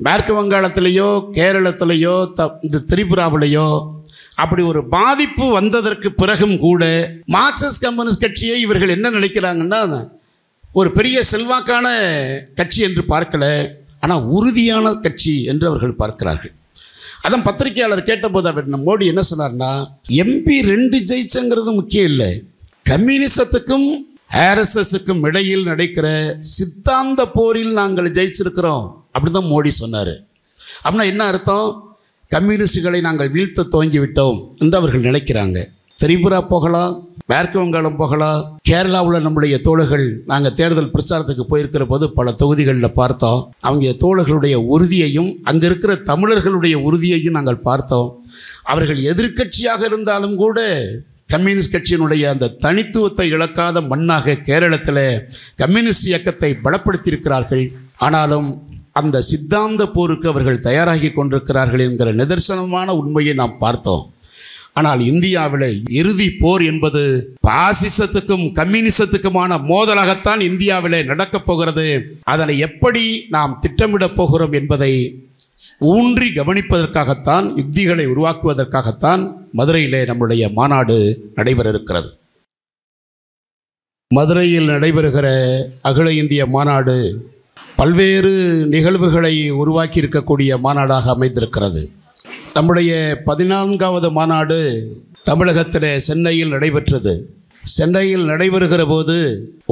மேற்கு வங்காளத்திலேயோ கேரளத்திலேயோ இந்த திரிபுராவிலேயோ அப்படி ஒரு பாதிப்பு வந்ததற்கு பிறகும் கூட மார்க்சிஸ்ட் கம்யூனிஸ்ட் கட்சியை இவர்கள் என்ன நினைக்கிறாங்கன்னா ஒரு பெரிய செல்வாக்கான கட்சி என்று பார்க்கல, ஆனால் உறுதியான கட்சி என்று அவர்கள் பார்க்கிறார்கள். அதான் பத்திரிகையாளர் கேட்டபோது அவர் மோடி என்ன சொன்னார்னா, MP 2 ஜெயிச்சங்கிறது முக்கியம் இல்லை, கம்யூனிசத்துக்கும் RSSக்கும் இடையில் நடக்கிற சித்தாந்த போரில் நாங்கள் ஜெயிச்சிருக்கிறோம் அப்படிதான் மோடி சொன்னார். அப்படின்னா என்ன அர்த்தம்? கம்யூனிஸ்டுகளை நாங்கள் வீழ்த்த துவங்கிவிட்டோம் என்று அவர்கள் நினைக்கிறாங்க. திரிபுரா போகலாம், மேற்கு வங்காளம் போகலாம், கேரளாவில் நம்முடைய தோழர்கள் நாங்கள் தேர்தல் பிரச்சாரத்துக்கு போயிருக்கிற போது பல தொகுதிகளில் பார்த்தோம். அவங்க தோழர்களுடைய உறுதியையும் அங்கே இருக்கிற தமிழர்களுடைய உறுதியையும் நாங்கள் பார்த்தோம். அவர்கள் எதிர்க்கட்சியாக இருந்தாலும் கூட கம்யூனிஸ்ட் கட்சியினுடைய அந்த தனித்துவத்தை இழக்காத மண்ணாக கேரளத்தில் கம்யூனிஸ்ட் இயக்கத்தை பலப்படுத்தியிருக்கிறார்கள். ஆனாலும் அந்த சித்தாந்த போருக்கு அவர்கள் தயாராகி கொண்டிருக்கிறார்கள் என்கிற நிதர்சனமான உண்மையை நாம் பார்த்தோம். ஆனால் இந்தியாவில் இறுதி போர் என்பது பாசிசத்துக்கும் கம்யூனிசத்துக்குமான மோதலாகத்தான் இந்தியாவில் நடக்கப் போகிறது. அதனை எப்படி நாம் திட்டமிடப் போகிறோம் என்பதை ஊன்றி கவனிப்பதற்காகத்தான், யுக்திகளை உருவாக்குவதற்காகத்தான் மதுரையிலே நம்முடைய மாநாடு நடைபெற இருக்கிறது. மதுரையில் நடைபெறுகிற அகில இந்திய மாநாடு பல்வேறு நிகழ்வுகளை உருவாக்கி இருக்கக்கூடிய மாநாடாக அமைந்திருக்கிறது. நம்முடைய 14வது மாநாடு தமிழகத்தில் சென்னையில் நடைபெற்றது. சென்னையில் நடைபெறுகிற போது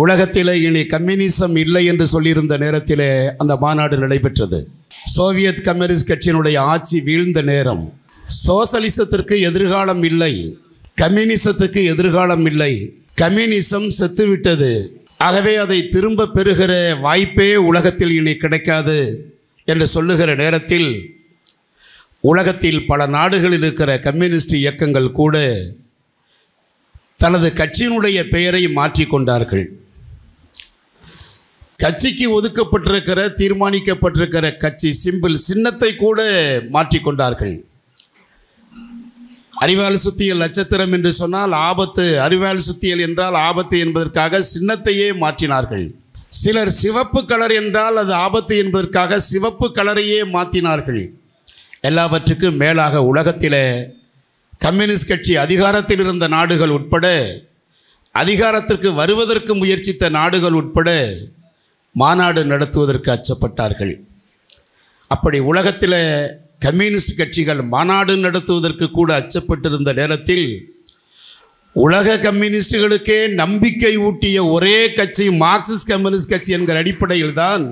உலகத்தில் இனி கம்யூனிசம் இல்லை என்று சொல்லியிருந்த நேரத்தில் அந்த மாநாடு நடைபெற்றது. சோவியத் கம்யூனிஸ்ட் கட்சியினுடைய ஆட்சி வீழ்ந்த நேரம். சோசலிசத்திற்கு எதிர்காலம் இல்லை, கம்யூனிசத்துக்கு எதிர்காலம் இல்லை, கம்யூனிசம் செத்துவிட்டது, ஆகவே அதை திரும்ப பெறுகிற வாய்ப்பே உலகத்தில் இனி கிடைக்காது என்று சொல்லுகிற நேரத்தில் உலகத்தில் பல நாடுகளில் இருக்கிற கம்யூனிஸ்ட் இயக்கங்கள் கூட தனது கட்சியினுடைய பெயரை மாற்றிக்கொண்டார்கள். கட்சிக்கு ஒதுக்கப்பட்டிருக்கிற தீர்மானிக்கப்பட்டிருக்கிற கட்சி சின்னத்தை கூட மாற்றிக்கொண்டார்கள். அறிவால் சுத்தியல் நட்சத்திரம் என்று சொன்னால் ஆபத்து, அறிவால் சுத்தியல் என்றால் ஆபத்து என்பதற்காக சின்னத்தையே மாற்றினார்கள். சிலர் சிவப்பு கலர் என்றால் அது ஆபத்து என்பதற்காக சிவப்பு கலரையே மாற்றினார்கள். எல்லாவற்றுக்கும் மேலாக உலகத்தில் கம்யூனிஸ்ட் கட்சி அதிகாரத்தில் இருந்த நாடுகள் உட்பட, அதிகாரத்திற்கு வருவதற்கு முயற்சித்த நாடுகள் உட்பட மாநாடு நடத்துவதற்கு அச்சப்பட்டார்கள். அப்படி உலகத்தில் கம்யூனிஸ்ட் கட்சிகள் மாநாடு நடத்துவதற்கு கூட அச்சப்பட்டிருந்த நேரத்தில் உலக கம்யூனிஸ்டுகளுக்கே நம்பிக்கை ஊட்டிய ஒரே கட்சி மார்க்சிஸ்ட் கம்யூனிஸ்ட் கட்சி என்கிற அடிப்படையில் தான்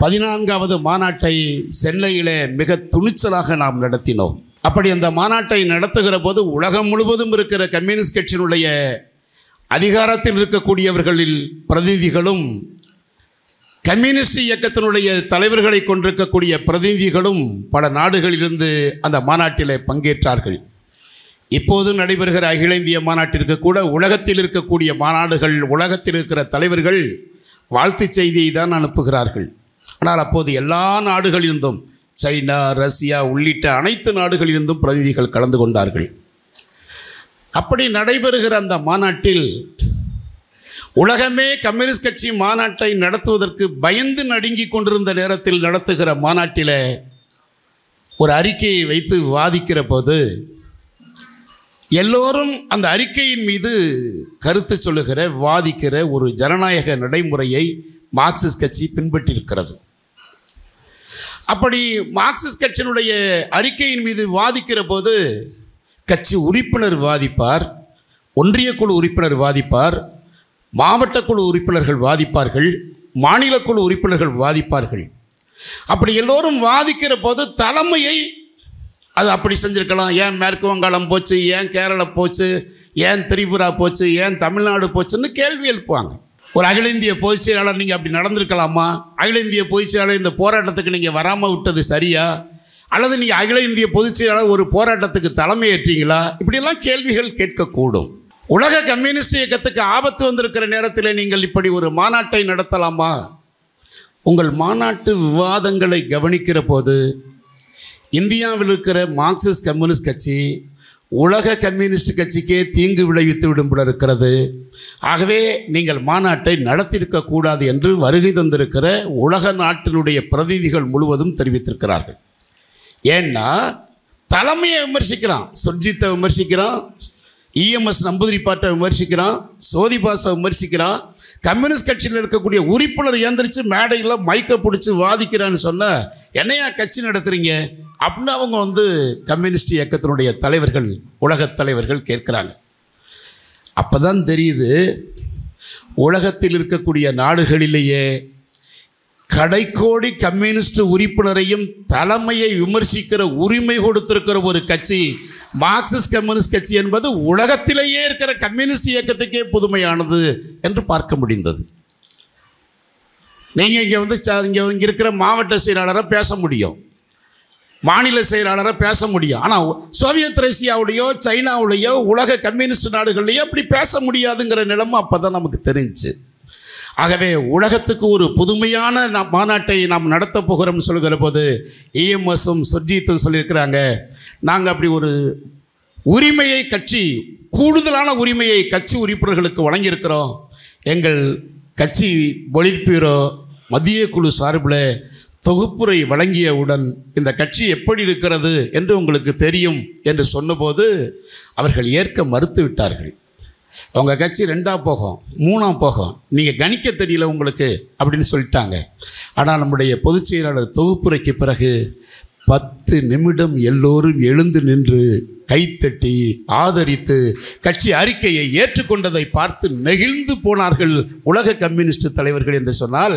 14வது மாநாட்டை சென்னையிலே மிக துணிச்சலாக நாம் நடத்தினோம். அப்படி அந்த மாநாட்டை நடத்துகிற போது உலகம் முழுவதும் இருக்கிற கம்யூனிஸ்ட் கட்சியினுடைய அதிகாரத்தில் இருக்கக்கூடியவர்களில் பிரதிநிதிகளும், கம்யூனிஸ்ட் இயக்கத்தினுடைய தலைவர்களை கொண்டிருக்கக்கூடிய பிரதிநிதிகளும் பல நாடுகளிலிருந்து அந்த மாநாட்டில் பங்கேற்றார்கள். இப்போது நடைபெறுகிற அகில இந்திய மாநாட்டிற்கு கூட உலகத்தில் இருக்கக்கூடிய மாநாடுகள், உலகத்தில் இருக்கிற தலைவர்கள் வாழ்த்து செய்தியை தான் அனுப்புகிறார்கள். ஆனால் அப்போது எல்லா நாடுகளிலிருந்தும், சைனா, ரஷ்யா உள்ளிட்ட அனைத்து நாடுகளிலிருந்தும் பிரதிநிதிகள் கலந்து கொண்டார்கள். அப்படி நடைபெறுகிற அந்த மாநாட்டில் உலகமே கம்யூனிஸ்ட் கட்சி மாநாட்டை நடத்துவதற்கு பயந்து நடுங்கி கொண்டிருந்த நேரத்தில் நடத்துகிற மாநாட்டில் ஒரு அறிக்கையை வைத்து விவாதிக்கிற போது எல்லோரும் அந்த அறிக்கையின் மீது கருத்து சொல்லுகிற, விவாதிக்கிற ஒரு ஜனநாயக நடைமுறையை மார்க்சிஸ்ட் கட்சி பின்பற்றியிருக்கிறது. அப்படி மார்க்சிஸ்ட் கட்சியினுடைய அறிக்கையின் மீது விவாதிக்கிற போது கட்சி உறுப்பினர் விவாதிப்பார், ஒன்றிய குழு உறுப்பினர் விவாதிப்பார், மாவட்ட குழு உறுப்பினர்கள் வாதிப்பார்கள், மாநில குழு உறுப்பினர்கள் வாதிப்பார்கள். அப்படி எல்லோரும் வாதிக்கிற போது தலைமையை அது அப்படி செஞ்சுருக்கலாம், ஏன் மேற்கு வங்காளம் போச்சு, ஏன் கேரளா போச்சு, ஏன் திரிபுரா போச்சு, ஏன் தமிழ்நாடு போச்சுன்னு கேள்வி எழுப்புவாங்க. ஒரு அகில இந்திய பொதுச் செயலாளர் நீங்கள் அப்படி நடந்திருக்கலாமா, அகில இந்திய பொதுச் செயலாளர் இந்த போராட்டத்துக்கு நீங்கள் வராமல் விட்டது சரியா, அல்லது நீங்கள் அகில இந்திய பொதுச் செயலாளர் ஒரு போராட்டத்துக்கு தலைமை ஏற்றீங்களா, இப்படியெல்லாம் கேள்விகள் கேட்கக்கூடும். உலக கம்யூனிஸ்ட் இயக்கத்துக்கு ஆபத்து வந்திருக்கிற நேரத்தில் நீங்கள் இப்படி ஒரு மாநாட்டை நடத்தலாமா? உங்கள் மாநாட்டு விவாதங்களை கவனிக்கிற போது இந்தியாவில் இருக்கிற மார்க்சிஸ்ட் கம்யூனிஸ்ட் கட்சி உலக கம்யூனிஸ்ட் கட்சிக்கே தீங்கு விளைவித்து விடும் போல இருக்கிறது. ஆகவே நீங்கள் மாநாட்டை நடத்தியிருக்கக்கூடாது என்று வருகை தந்திருக்கிற உலக நாட்டினுடைய பிரதிநிதிகள் முழுவதும் தெரிவித்திருக்கிறார்கள். ஏன்னா தலைமையை விமர்சிக்கிறான், சுர்ஜித்தை விமர்சிக்கிறான், இஎம்எஸ் நம்பூதிரிப்பாட்டை விமர்சிக்கிறான், சோதிபாசை விமர்சிக்கிறான். கம்யூனிஸ்ட் கட்சியில் இருக்கக்கூடிய உறுப்பினர் ஏந்திரிச்சு மேடையில் மைக்கை பிடிச்சி வாதிக்கிறான்னு சொன்ன என்னையா கட்சி நடத்துகிறீங்க அப்படின்னு அவங்க கம்யூனிஸ்ட் இயக்கத்தினுடைய தலைவர்கள், உலகத் தலைவர்கள் கேட்குறாங்க. அப்போ தான் தெரியுது உலகத்தில் இருக்கக்கூடிய நாடுகளிலேயே கடைக்கோடி கம்யூனிஸ்ட் உறுப்பினரையும் தலைமையை விமர்சிக்கிற உரிமை கொடுத்திருக்கிற ஒரு கட்சி மார்க்சிஸ்ட் கம்யூனிஸ்ட் கட்சி என்பது உலகத்திலேயே இருக்கிற கம்யூனிஸ்ட் இயக்கத்துக்கே புதுமையானது என்று பார்க்க முடிந்தது. நீங்கள் இங்கே இருக்கிற மாவட்ட செயலாளரை பேச முடியும், மாநில செயலாளரை பேச முடியும். ஆனால் சோவியத் ரஷ்யாவுடையோ சைனாவுடையோ உலக கம்யூனிஸ்ட் நாடுகள்லையோ அப்படி பேச முடியாதுங்கிற நிலைமை அப்போ தான் நமக்கு தெரிஞ்சு. ஆகவே உலகத்துக்கு ஒரு புதுமையான மாநாட்டை நாம் நடத்த போகிறோம்னு சொல்லுகிற போது இஎம்எஸும் சுர்ஜித்தும் சொல்லியிருக்கிறாங்க, நாங்கள் அப்படி ஒரு உரிமையை கூடுதலான உரிமையை கட்சி உறுப்பினர்களுக்கு வழங்கியிருக்கிறோம். எங்கள் கட்சி பொலிட் பியூரோ மத்திய குழு சார்பில் தொகுப்புரை வழங்கியவுடன் இந்த கட்சி எப்படி இருக்கிறது என்று உங்களுக்கு தெரியும் என்று சொன்னபோது அவர்கள் ஏற்க மறுத்து விட்டார்கள். அவங்க கட்சி 2ஆக போகும், 3ஆக போகும், நீங்கள் கணிக்க தெரியல உங்களுக்கு அப்படின்னு சொல்லிட்டாங்க. ஆனால் நம்முடைய பொதுச் செயலாளர் தொகுப்புரைக்கு பிறகு 10 நிமிடம் எல்லோரும் எழுந்து நின்று கைத்தட்டி ஆதரித்து கட்சி அறிக்கையை ஏற்றுக்கொண்டதை பார்த்து நெகிழ்ந்து போனார்கள் உலக கம்யூனிஸ்ட் தலைவர்கள். என்று சொன்னால்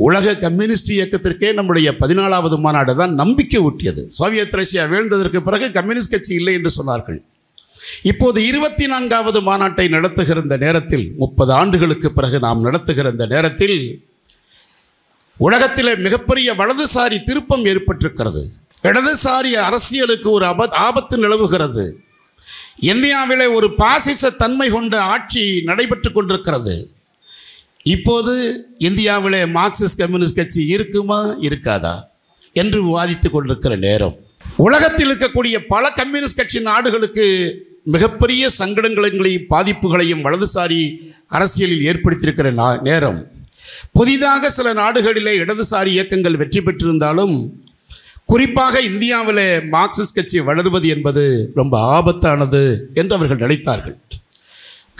உலக கம்யூனிஸ்ட் இயக்கத்திற்கே நம்முடைய 14வது மாநாடு தான் நம்பிக்கை ஊட்டியது. சோவியத் ரஷ்யா வீழ்ந்ததற்கு பிறகு கம்யூனிஸ்ட் கட்சி இல்லை என்று சொன்னார்கள். இப்போது 24வது மாநாட்டை நடத்துகிற இந்த நேரத்தில், 30 ஆண்டுகளுக்கு பிறகு நாம் நடத்துகிற இந்த நேரத்தில் உலகத்தில் மிகப்பெரிய வலதுசாரி திருப்பம் ஏற்பட்டிருக்கிறது. இடதுசாரி அரசியலுக்கு ஒரு ஆபத்து நிலவுகிறது. இந்தியாவிலே ஒரு பாசிச தன்மை கொண்ட ஆட்சி நடைபெற்று கொண்டிருக்கிறது. இப்போது இந்தியாவிலே மார்க்சிஸ்ட் கம்யூனிஸ்ட் கட்சி இருக்குமா இருக்காதா என்று விவாதித்து கொண்டிருக்கிற நேரம், உலகத்தில் இருக்கக்கூடிய பல கம்யூனிஸ்ட் கட்சி நாடுகளுக்கு மிகப்பெரிய சங்கடங்களையும் பாதிப்புகளையும் வலதுசாரி அரசியலில் ஏற்படுத்தியிருக்கிற நேரம், புதிதாக சில நாடுகளிலே இடதுசாரி இயக்கங்கள் வெற்றி பெற்றிருந்தாலும் குறிப்பாக இந்தியாவில் மார்க்சிஸ்ட் கட்சி வளர்வது என்பது ரொம்ப ஆபத்தானது என்று அவர்கள் நினைத்தார்கள்.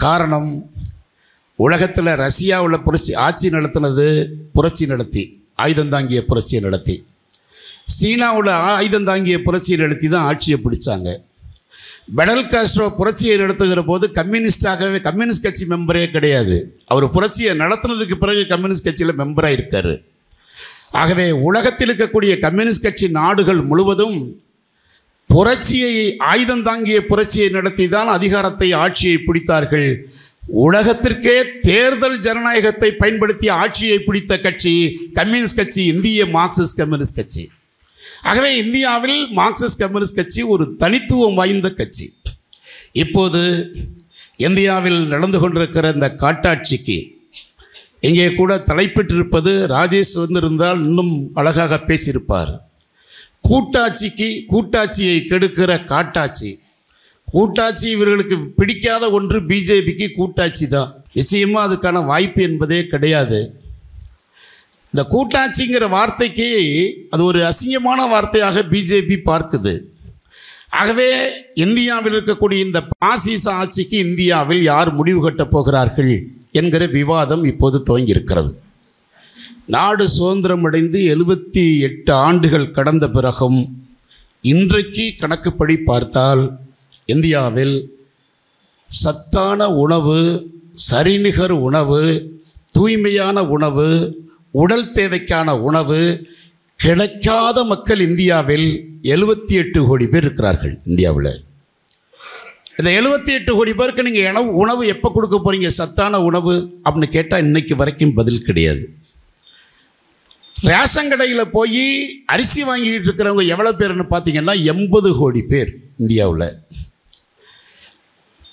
காரணம், உலகத்தில் ரஷ்யாவில் ஆட்சி நடத்தினது புரட்சி நடத்தி, ஆயுதந்தாங்கிய புரட்சியை நடத்தி, சீனாவில் ஆயுதந்தாங்கிய புரட்சியை நடத்தி தான் ஆட்சியை பிடிச்சாங்க. பெடல் காஸ்ட்ரோ புரட்சியை நடத்துகிற போது கம்யூனிஸ்ட் கட்சி மெம்பரே கிடையாது. அவர் புரட்சியை நடத்துனதுக்கு பிறகு கம்யூனிஸ்ட் கட்சியில் மெம்பராக இருக்கார். ஆகவே உலகத்தில் இருக்கக்கூடிய கம்யூனிஸ்ட் கட்சி நாடுகள் முழுவதும் புரட்சியை, ஆயுதந்தாங்கிய புரட்சியை நடத்தி தான் அதிகாரத்தை, ஆட்சியை பிடித்தார்கள். உலகத்திற்கே தேர்தல் ஜனநாயகத்தை பயன்படுத்தி ஆட்சியை பிடித்த கட்சி கம்யூனிஸ்ட் கட்சி, இந்திய மார்க்சிஸ்ட் கம்யூனிஸ்ட் கட்சி. ஆகவே இந்தியாவில் மார்க்சிஸ்ட் கம்யூனிஸ்ட் கட்சி ஒரு தனித்துவம் வாய்ந்த கட்சி. இப்போது இந்தியாவில் நடந்து கொண்டிருக்கிற இந்த காட்டாட்சிக்கு இங்கே கூட தலைப்பெற்றிருப்பது, ராஜேஷ் வந்திருந்தால் இன்னும் அழகாக பேசியிருப்பார், கூட்டாட்சியை கெடுக்கிற காட்டாட்சி. கூட்டாட்சி இவர்களுக்கு பிடிக்காத ஒன்று. பிஜேபிக்கு கூட்டாட்சி தான். நிச்சயமாக அதுக்கான வாய்ப்பு என்பதே கிடையாது. இந்த கூட்டாட்சிங்கிற வார்த்தைக்கு அது ஒரு அசிங்கமான வார்த்தையாக பிஜேபி பார்க்குது. ஆகவே இந்தியாவில் இருக்கக்கூடிய இந்த பாசிச ஆட்சிக்கு இந்தியாவில் யார் முடிவு கட்டப் போகிறார்கள் என்கிற விவாதம் இப்போது துவங்கியிருக்கிறது. நாடு சுதந்திரம் அடைந்து 78 ஆண்டுகள் கடந்த பிறகும் இன்றைக்கு கணக்குப்படி பார்த்தால் இந்தியாவில் சத்தான உணவு, சரிநிகர் உணவு, தூய்மையான உணவு, உடல் தேவைக்கான உணவு கிடைக்காத மக்கள் இந்தியாவில் 78 கோடி பேர் இருக்கிறார்கள். இந்தியாவில் இந்த 78 கோடி பேருக்கு நீங்கள் உணவு எப்போ கொடுக்க போகிறீங்க, சத்தான உணவு அப்படின்னு கேட்டால் இன்றைக்கு வரைக்கும் பதில் கிடையாது. ரேஷன் கடையில் போய் அரிசி வாங்கிட்டு இருக்கிறவங்க எவ்வளோ பேர்னு பார்த்தீங்கன்னா 80 கோடி பேர் இந்தியாவில்.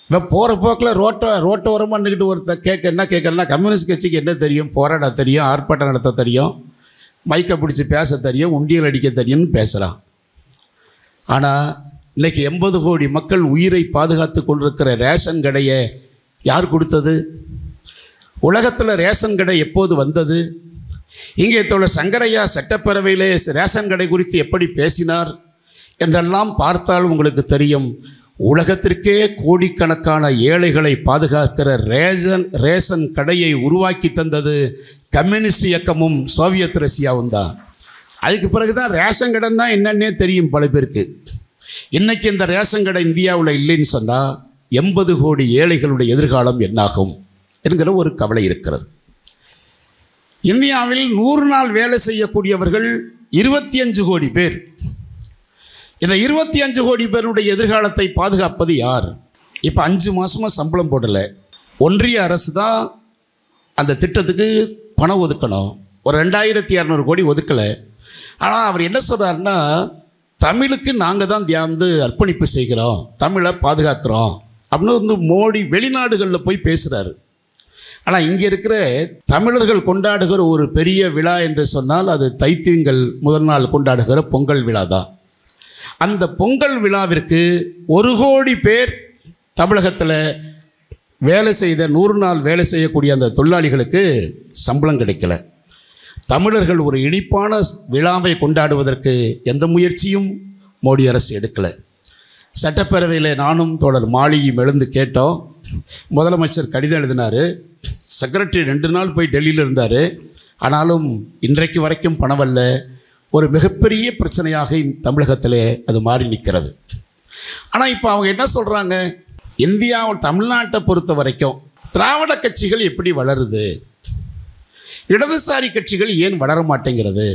இப்போ போகிற போக்கில் ரோட்டோரமாக நின்றுக்கிட்டு ஒருத்தர் என்ன கேட்கறனா, கம்யூனிஸ்ட் கட்சிக்கு என்ன தெரியும், போராட தெரியும், ஆர்ப்பாட்டம் நடத்த தெரியும், மைக்கை பிடிச்சி பேச தெரியும், உண்டியல் அடிக்க தெரியும்னு பேசுகிறான். ஆனால் இன்றைக்கி 80 கோடி மக்கள் உயிரை பாதுகாத்து கொண்டிருக்கிற ரேஷன் கடையை யார் கொடுத்தது? உலகத்தில் ரேஷன் கடை எப்போது வந்தது? இங்கே தோழர் சங்கரையா சட்டப்பேரவையிலே ரேஷன் கடை குறித்து எப்படி பேசினார் என்றெல்லாம் பார்த்தால் உங்களுக்கு தெரியும். உலகத்திற்கே கோடிக்கணக்கான ஏழைகளை பாதுகாக்கிற ரேஷன் கடையை உருவாக்கி தந்தது கம்யூனிஸ்ட் இயக்கமும் சோவியத் ரஷ்யாவும் தான். அதுக்கு பிறகு தான் ரேஷன் கடைன்னா என்னன்னே தெரியும் பல பேருக்கு. இன்றைக்கி இந்த ரேஷன் கடை இந்தியாவில் இல்லைன்னு சொன்னால் 80 கோடி ஏழைகளுடைய எதிர்காலம் என்னாகும் என்கிற ஒரு கவலை இருக்கிறது. இந்தியாவில் 100 நாள் வேலை செய்யக்கூடியவர்கள் 25 கோடி பேர். இந்த 25 கோடி பேருடைய எதிர்காலத்தை பாதுகாப்பது யார்? இப்போ 5 மாதமாக சம்பளம் போடலை. ஒன்றிய அரசு தான் அந்த திட்டத்துக்கு பணம் ஒதுக்கணும். ஒரு 2200 கோடி ஒதுக்கலை. ஆனால் அவர் என்ன சொல்கிறாருன்னா, தமிழுக்கு நாங்கள் தான் அர்ப்பணிப்பு செய்கிறோம், தமிழை பாதுகாக்கிறோம் அப்படின்னு மோடி வெளிநாடுகளில் போய் பேசுகிறாரு. ஆனால் இங்கே இருக்கிற தமிழர்கள் கொண்டாடுகிற ஒரு பெரிய விழா என்று சொன்னால் அது தைத்தியங்கள் முதல் நாள் கொண்டாடுகிற பொங்கல் விழா தான். அந்த பொங்கல் விழாவிற்கு 1 கோடி பேர் தமிழகத்தில் வேலை செய்த 100 நாள் வேலை செய்யக்கூடிய அந்த தொழிலாளிகளுக்கு சம்பளம் கிடைக்கல. தமிழர்கள் ஒரு இனிப்பான விழாவை கொண்டாடுவதற்கு எந்த முயற்சியும் மோடி அரசு எடுக்கலை. சட்டப்பேரவையில் நானும் தோழர் மாளிகையும் எழுந்து கேட்டோம். முதலமைச்சர் கடிதம் எழுதினார். செக்ரட்டரி 2 நாள் போய் டெல்லியில் இருந்தார். ஆனாலும் இன்றைக்கு வரைக்கும் பணம் வரல. ஒரு மிகப்பெரிய பிரச்சனையாக தமிழகத்திலே அது மாறி நிற்கிறது. ஆனால் இப்போ அவங்க என்ன சொல்கிறாங்க, இந்தியாவில் தமிழ்நாட்டை பொறுத்த வரைக்கும் திராவிட கட்சிகள் எப்படி வளருது, இடதுசாரி கட்சிகள் ஏன் வளர மாட்டேங்கிறது,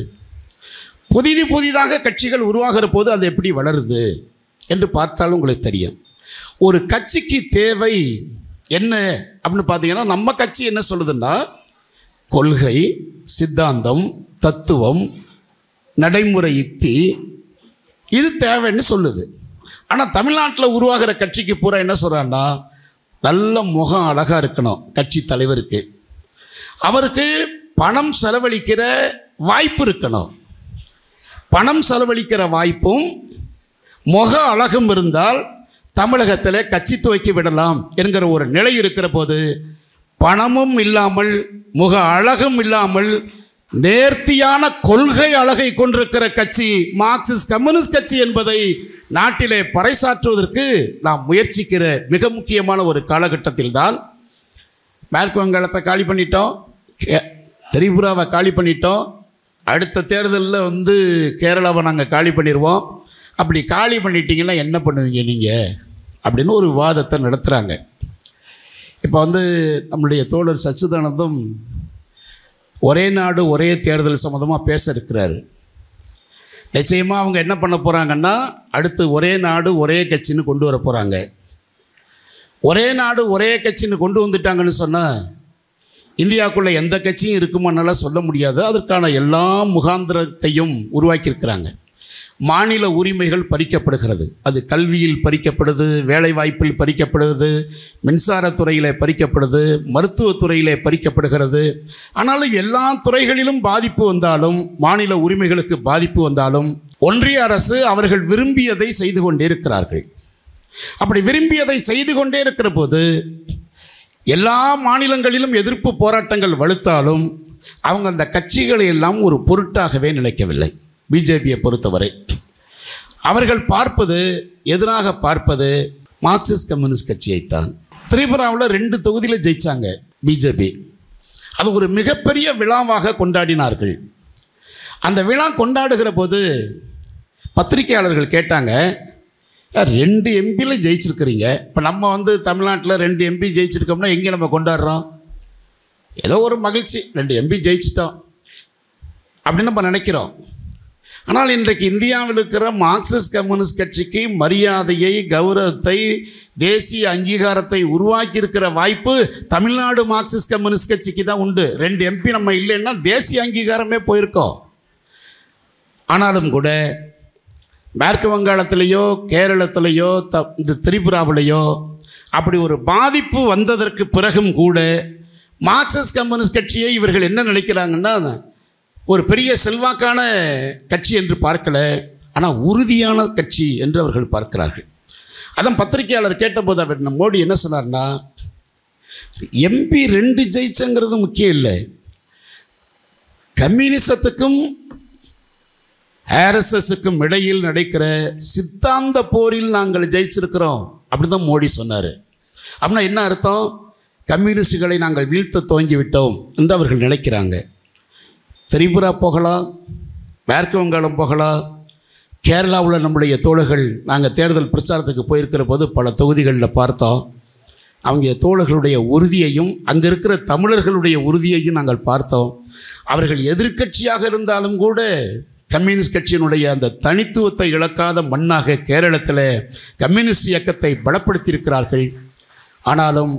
புதிதாக கட்சிகள் உருவாகிற போது அது எப்படி வளருது என்று பார்த்தாலும் உங்களுக்கு தெரியும். ஒரு கட்சிக்கு தேவை என்ன அப்படின்னு பார்த்தீங்கன்னா, நம்ம கட்சி என்ன சொல்லுதுன்னா, கொள்கை, சித்தாந்தம், தத்துவம், நடைமுறை யுக்தி இது தேவைன்னு சொல்லுது. ஆனால் தமிழ்நாட்டில் உருவாகிற கட்சிக்கு பூரா என்ன சொல்கிறான்னா, நல்ல முகம் அழகாக இருக்கணும் கட்சி தலைவருக்கு, அவருக்கு பணம் செலவழிக்கிற வாய்ப்பு இருக்கணும். பணம் செலவழிக்கிற வாய்ப்பும் முக அழகும் இருந்தால் தமிழகத்தில் கட்சி துவக்கி விடலாம் என்கிற ஒரு நிலை இருக்கிற போது, பணமும் இல்லாமல் முக அழகும் இல்லாமல் நேர்த்தியான கொள்கை அழகை கொண்டிருக்கிற கட்சி மார்க்சிஸ்ட் கம்யூனிஸ்ட் கட்சி என்பதை நாட்டிலே பறைசாற்றுவதற்கு நாம் முயற்சிக்கிற மிக முக்கியமான ஒரு காலகட்டத்தில் தான் மேற்கு வங்காளத்தை காலி பண்ணிட்டோம், திரிபுராவை காலி பண்ணிட்டோம், அடுத்த தேர்தலில் கேரளாவை நாங்கள் காலி பண்ணிடுவோம். அப்படி காலி பண்ணிட்டீங்கன்னா என்ன பண்ணுவீங்க நீங்கள் அப்படின்னு ஒரு விவாதத்தை நடத்துகிறாங்க. இப்போ நம்முடைய தோழர் சச்சிதானந்தம் ஒரே நாடு ஒரே தேர்தல் சம்மந்தமாக பேச இருக்கிறாரு. நிச்சயமாக அவங்க என்ன பண்ண போகிறாங்கன்னா, அடுத்து ஒரே நாடு ஒரே கட்சின்னு கொண்டு வர போகிறாங்க. ஒரே நாடு ஒரே கட்சின்னு கொண்டு வந்துட்டாங்கன்னு சொன்னால் இந்தியாவுக்குள்ளே எந்த கட்சியும் இருக்குமானால சொல்ல முடியாது. அதற்கான எல்லா முகாந்திரத்தையும் உருவாக்கியிருக்கிறாங்க. மாநில உரிமைகள் பறிக்கப்படுகிறது. அது கல்வியில் பறிக்கப்படுது, வேலைவாய்ப்பில் பறிக்கப்படுது, மின்சாரத்துறையில் பறிக்கப்படுது, மருத்துவத்துறையில் பறிக்கப்படுகிறது. ஆனாலும் எல்லா துறைகளிலும் பாதிப்பு வந்தாலும், மாநில உரிமைகளுக்கு பாதிப்பு வந்தாலும் ஒன்றிய அரசு அவர்கள் விரும்பியதை செய்து கொண்டே இருக்கிறார்கள். அப்படி விரும்பியதை செய்து கொண்டே இருக்கிற போது எல்லா மாநிலங்களிலும் எதிர்ப்பு போராட்டங்கள் வலுத்தாலும் அவங்க அந்த கட்சிகளை எல்லாம் ஒரு பொருட்டாகவே நினைக்கவில்லை. பிஜேபியை பொறுத்தவரை அவர்கள் பார்ப்பது, எதிராக பார்ப்பது மார்க்சிஸ்ட் கம்யூனிஸ்ட் கட்சியைத்தான். திரிபுராவில் 2 தொகுதியில் ஜெயித்தாங்க பிஜேபி. அது ஒரு மிகப்பெரிய விழாவாக கொண்டாடினார்கள். அந்த விழா கொண்டாடுகிற போது பத்திரிகையாளர்கள் கேட்டாங்க, 2 எம்பியில் ஜெயிச்சிருக்கிறீங்க, இப்போ நம்ம தமிழ்நாட்டில் 2 எம்பி ஜெயிச்சிருக்கோம்னா எங்கே நம்ம கொண்டாடுறோம்? ஏதோ ஒரு மகிழ்ச்சி, 2 எம்பி ஜெயிச்சிட்டோம் அப்படின்னு நம்ம நினைக்கிறோம். ஆனால் இன்றைக்கு இந்தியாவில் இருக்கிற மார்க்சிஸ்ட் கம்யூனிஸ்ட் கட்சிக்கு மரியாதையை, கௌரவத்தை, தேசிய அங்கீகாரத்தை உருவாக்கி இருக்கிற வாய்ப்பு தமிழ்நாடு மார்க்சிஸ்ட் கம்யூனிஸ்ட் கட்சிக்கு தான் உண்டு. 2 எம்பி நம்ம இல்லைன்னா தேசிய அங்கீகாரமே போயிருக்கோம். ஆனாலும் கூட மேற்கு வங்காளத்திலேயோ கேரளத்திலேயோ இந்த திரிபுராவிலேயோ அப்படி ஒரு பாதிப்பு வந்ததற்கு பிறகும் கூட மார்க்சிஸ்ட் கம்யூனிஸ்ட் கட்சியை இவர்கள் என்ன நினைக்கிறாங்கன்னா, ஒரு பெரிய செல்வாக்கான கட்சி என்று பார்க்கல, ஆனால் உறுதியான கட்சி என்று அவர்கள் பார்க்கிறார்கள். அதான் பத்திரிகையாளர் கேட்டபோது அவர் மோடி என்ன சொன்னார்னா, MP 2 ஜெயிச்சங்கிறது முக்கியம் இல்லை, கம்யூனிசத்துக்கும் RSSக்கும் இடையில் நடக்கிற சித்தாந்த போரில் நாங்கள் ஜெயிச்சிருக்கிறோம் அப்படி தான் மோடி சொன்னார். அப்படின்னா என்ன அர்த்தம்? கம்யூனிஸ்டுகளை நாங்கள் வீழ்த்த துவங்கிவிட்டோம் என்று அவர்கள் நினைக்கிறாங்க. திரிபுரா போகலாம், மேற்கு வங்காளம் போகலாம், கேரளாவில் நம்முடைய தோழர்கள் நாங்கள் தேர்தல் பிரச்சாரத்துக்கு போயிருக்கிற போது பல தொகுதிகளில் பார்த்தோம். அவங்க தோழர்களுடைய உறுதியையும் அங்கே இருக்கிற தமிழர்களுடைய உறுதியையும் நாங்கள் பார்த்தோம். அவர்கள் எதிர்க்கட்சியாக இருந்தாலும் கூட கம்யூனிஸ்ட் கட்சியினுடைய அந்த தனித்துவத்தை இழக்காத மண்ணாக கேரளத்தில் கம்யூனிஸ்ட் இயக்கத்தை பலப்படுத்தியிருக்கிறார்கள். ஆனாலும்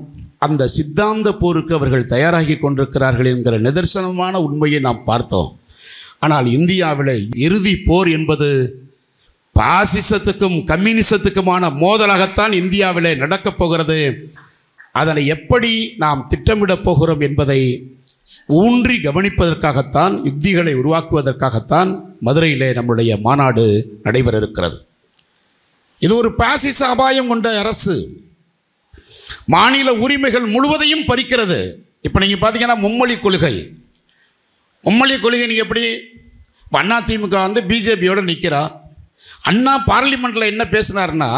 அந்த சித்தாந்த போருக்கு அவர்கள் தயாராகி கொண்டிருக்கிறார்கள் என்கிற நிதர்சனமான உண்மையை நாம் பார்த்தோம். ஆனால் இந்தியாவில் இறுதி போர் என்பது பாசிசத்துக்கும் கம்யூனிசத்துக்குமான மோதலாகத்தான் இந்தியாவில் நடக்கப் போகிறது. அதனை எப்படி நாம் திட்டமிடப் போகிறோம் என்பதை ஊன்றி கவனிப்பதற்காகத்தான், யுக்திகளை உருவாக்குவதற்காகத்தான் மதுரையிலே நம்முடைய மாநாடு நடைபெற இருக்கிறது. இது ஒரு பாசிச அபாயம் கொண்ட அரசு, மாநில உரிமைகள் முழுவதையும் பறிக்கிறது. இப்போ நீங்கள் பார்த்தீங்கன்னா மும்மொழி கொள்கை நீங்கள் எப்படி அதிமுக பிஜேபியோடு நிற்கிறா. அண்ணா பார்லிமெண்ட்டில் என்ன பேசினார்னா,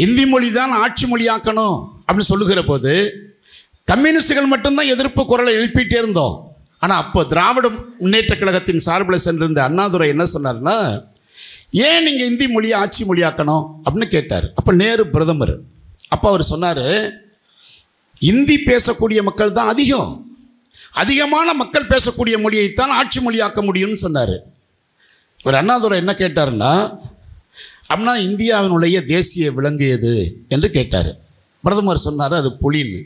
இந்தி மொழி தான் ஆட்சி மொழியாக்கணும் அப்படின்னு சொல்லுகிற போது கம்யூனிஸ்டுகள் மட்டும்தான் எதிர்ப்பு குரலை எழுப்பிட்டே இருந்தோம். ஆனால் அப்போ திராவிட முன்னேற்ற கழகத்தின் சார்பில் சென்றிருந்த அண்ணாதுரை என்ன சொன்னார்னா, ஏன் நீங்கள் இந்தி மொழியை ஆட்சி மொழியாக்கணும் அப்படின்னு கேட்டார். அப்போ நேரு பிரதமர். அப்போ அவர் சொன்னார், இந்தி பேசக்கூடிய மக்கள் தான் அதிகமான மக்கள் பேசக்கூடிய மொழியைத்தான் ஆட்சி மொழியாக்க முடியும்னு சொன்னார். ஒரு அண்ணாதுரை என்ன கேட்டார்னா, அப்படின்னா இந்தியாவினுடைய தேசிய விலங்கு எது என்று கேட்டார். பிரதமர் சொன்னார், அது புலின்னு.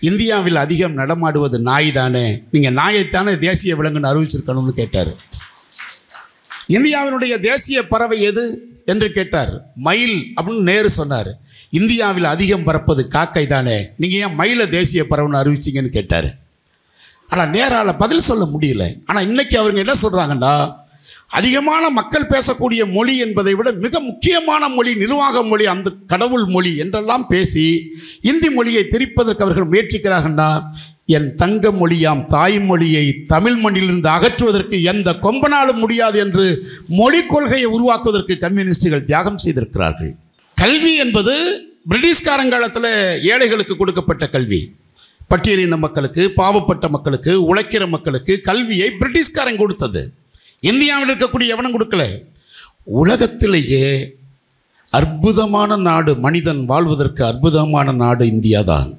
இந்தியாவில் அதிகம் நடமாடுவது நாய் தானே, நீங்கள் நாயைத்தானே தேசிய விலங்குன்னு அறிவிச்சிருக்கணும்னு கேட்டார். இந்தியாவினுடைய தேசிய பறவை எது என்று கேட்டார். மயில் அப்படின்னு நேரு சொன்னார். இந்தியாவில் அதிகம் பறப்பது காக்கை தானே, நீங்கள் ஏன் மயிலை தேசிய பறவைன்னு அறிவிச்சிங்கன்னு கேட்டார். ஆனால் நேரால் பதில் சொல்ல முடியல. ஆனால் இன்றைக்கி அவங்க என்ன சொல்கிறாங்கன்னா, அதிகமான மக்கள் பேசக்கூடிய மொழி என்பதை விட மிக முக்கியமான மொழி நிர்வாக மொழி, அந்த கடவுள் மொழி என்றெல்லாம் பேசி இந்தி மொழியை திரிப்பதற்கு அவர்கள் முயற்சிக்கிறார்கள்னா, என் தங்க மொழியாம் தாய்மொழியை தமிழ் மண்ணிலிருந்து அகற்றுவதற்கு எந்த கொம்பனாலும் முடியாது என்று மொழிக் கொள்கையை உருவாக்குவதற்கு கம்யூனிஸ்டுகள் தியாகம் செய்திருக்கிறார்கள். கல்வி என்பது பிரிட்டிஷ்காரங்காலத்தில் ஏழைகளுக்கு கொடுக்கப்பட்ட கல்வி. பட்டியலின மக்களுக்கு, பாவப்பட்ட மக்களுக்கு, உழைக்கிற மக்களுக்கு கல்வியை பிரிட்டிஷ்காரன் கொடுத்தது. இந்தியாவில் இருக்கக்கூடிய எவனும் கொடுக்கல. உலகத்திலேயே அற்புதமான நாடு, மனிதன் வாழ்வதற்கு அற்புதமான நாடு இந்தியா தான்.